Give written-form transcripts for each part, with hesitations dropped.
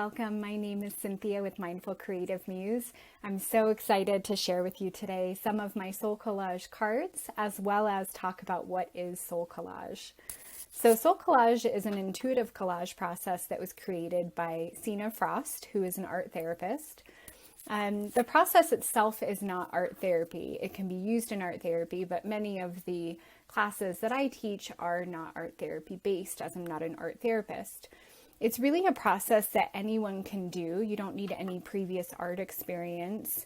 welcome. My name is Cynthia with Mindful Creative Muse. I'm so excited to share with you today some of my Soul Collage cards, as well as talk about what is Soul Collage. So Soul Collage is an intuitive collage process that was created by Sina Frost, who is an art therapist. The process itself is not art therapy. It can be used in art therapy, but many of the classes that I teach are not art therapy based, as I'm not an art therapist. It's really a process that anyone can do. You don't need any previous art experience.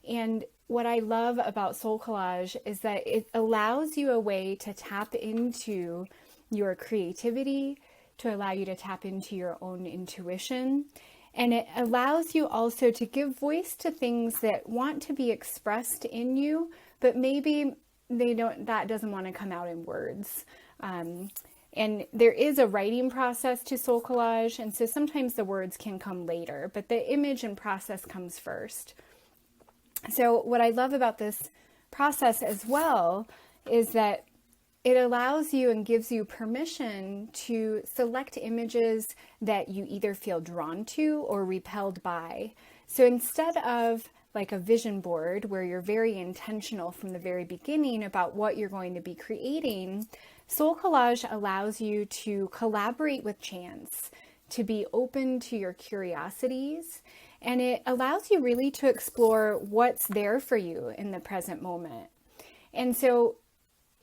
And what I love about Soul Collage is that it allows you a way to tap into your creativity, to allow you to tap into your own intuition. And it allows you also to give voice to things that want to be expressed in you, but maybe that doesn't want to come out in words. And there is a writing process to Soul Collage, and so sometimes the words can come later, but the image and process comes first. So what I love about this process as well is that it allows you and gives you permission to select images that you either feel drawn to or repelled by. So instead of like a vision board where you're very intentional from the very beginning about what you're going to be creating, Soul Collage allows you to collaborate with chance, to be open to your curiosities, and it allows you really to explore what's there for you in the present moment. And so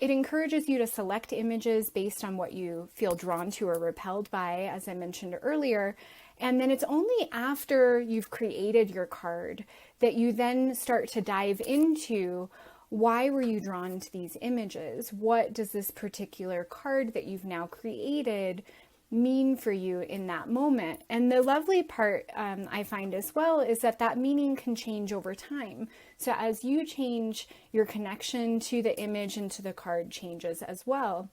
it encourages you to select images based on what you feel drawn to or repelled by, as I mentioned earlier. And then it's only after you've created your card that you then start to dive into why were you drawn to these images? What does this particular card that you've now created mean for you in that moment? And the lovely part I find as well is that meaning can change over time. So as you change, your connection to the image and to the card changes as well.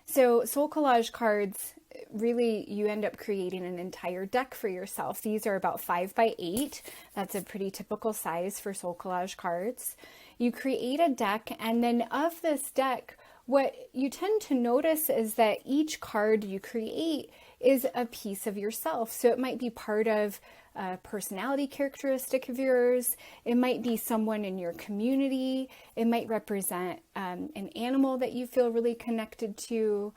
So Soul Collage cards, really, you end up creating an entire deck for yourself. These are about 5 by 8. That's a pretty typical size for Soul Collage cards. You create a deck, and then of this deck, what you tend to notice is that each card you create is a piece of yourself. So it might be part of a personality characteristic of yours. It might be someone in your community. It might represent an animal that you feel really connected to.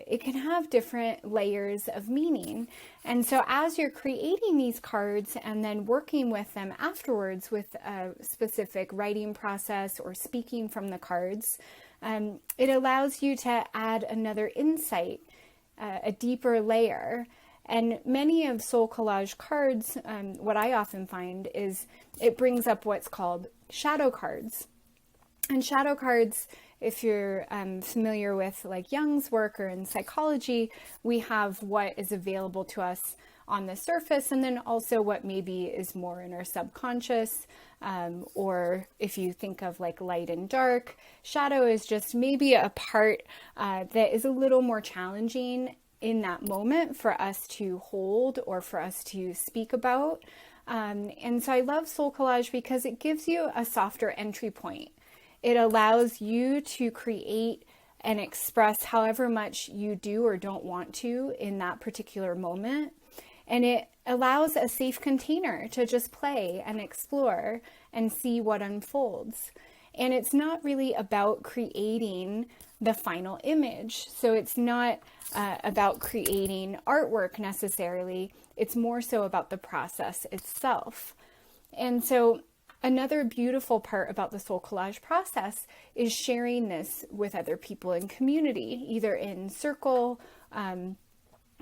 It can have different layers of meaning. And so as you're creating these cards and then working with them afterwards with a specific writing process or speaking from the cards, it allows you to add another insight, a deeper layer. And many of Soul Collage cards, what I often find is it brings up what's called shadow cards. And shadow cards, if you're familiar with like Jung's work or in psychology, we have what is available to us on the surface, and then also what maybe is more in our subconscious, or if you think of like light and dark, shadow is just maybe a part that is a little more challenging in that moment for us to hold or for us to speak about. And so I love Soul Collage because it gives you a softer entry point. It allows you to create and express however much you do or don't want to in that particular moment. And it allows a safe container to just play and explore and see what unfolds. And it's not really about creating the final image. So it's not about creating artwork necessarily. It's more so about the process itself. And so another beautiful part about the Soul Collage process is sharing this with other people in community, either in circle,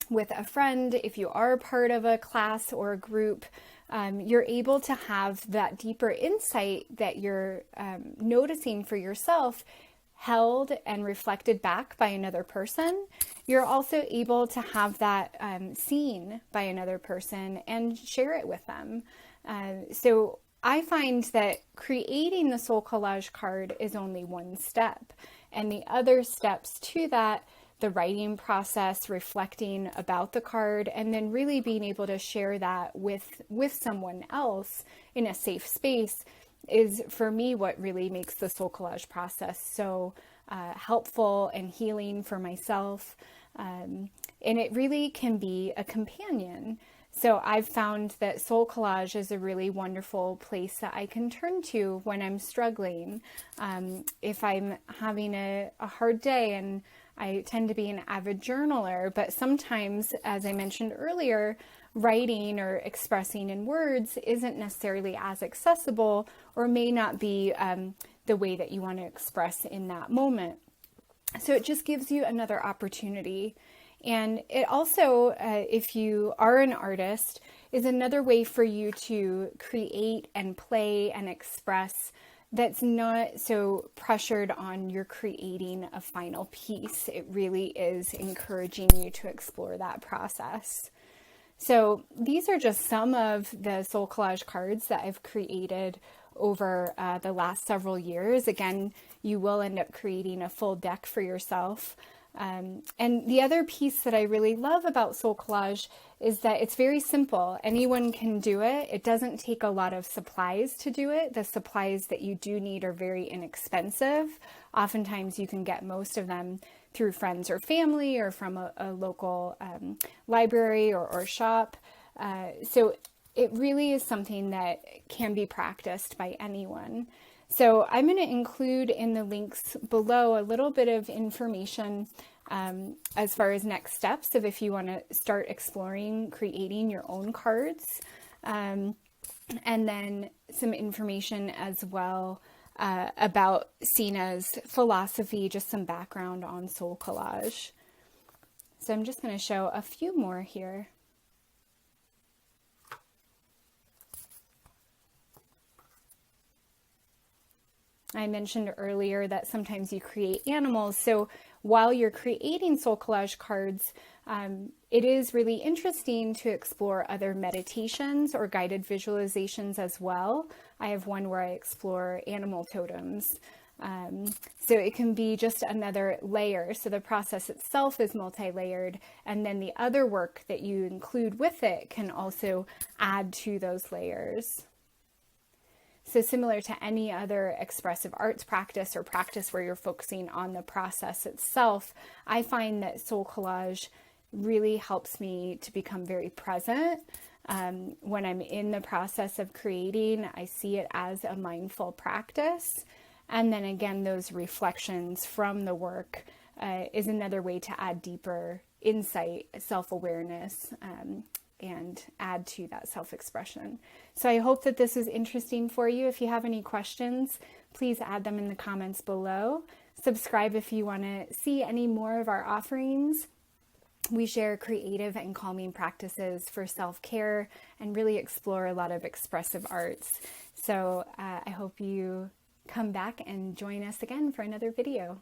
with a friend. If you are part of a class or a group, you're able to have that deeper insight that you're noticing for yourself held and reflected back by another person. You're also able to have that seen by another person and share it with them. So I find that creating the Soul Collage card is only one step, and the other steps to that, the writing process, reflecting about the card, and then really being able to share that with someone else in a safe space is, for me, what really makes the Soul Collage process so helpful and healing for myself. And it really can be a companion. So I've found that Soul Collage is a really wonderful place that I can turn to when I'm struggling. If I'm having a hard day, and I tend to be an avid journaler, but sometimes, as I mentioned earlier, writing or expressing in words isn't necessarily as accessible, or may not be the way that you want to express in that moment. So it just gives you another opportunity. And it also, if you are an artist, is another way for you to create and play and express that's not so pressured on you're creating a final piece. It really is encouraging you to explore that process. So these are just some of the Soul Collage cards that I've created over the last several years. Again, you will end up creating a full deck for yourself. And the other piece that I really love about Soul Collage is that it's very simple. Anyone can do it. It doesn't take a lot of supplies to do it. The supplies that you do need are very inexpensive. Oftentimes you can get most of them through friends or family, or from a local library or shop. So it really is something that can be practiced by anyone. So I'm going to include in the links below a little bit of information as far as next steps of if you want to start exploring creating your own cards, and then some information as well about Sina's philosophy, just some background on Soul Collage. So I'm just going to show a few more here. I mentioned earlier that sometimes you create animals. So while you're creating Soul Collage cards, it is really interesting to explore other meditations or guided visualizations as well. I have one where I explore animal totems. So it can be just another layer. So the process itself is multi-layered, and then the other work that you include with it can also add to those layers. So similar to any other expressive arts practice or practice where you're focusing on the process itself, I find that Soul Collage really helps me to become very present. When I'm in the process of creating, I see it as a mindful practice. And then again, those reflections from the work is another way to add deeper insight, self-awareness, and add to that self-expression. So I hope that this is interesting for you. If you have any questions, please add them in the comments below. Subscribe if you want to see any more of our offerings. We share creative and calming practices for self-care and really explore a lot of expressive arts. So I hope you come back and join us again for another video.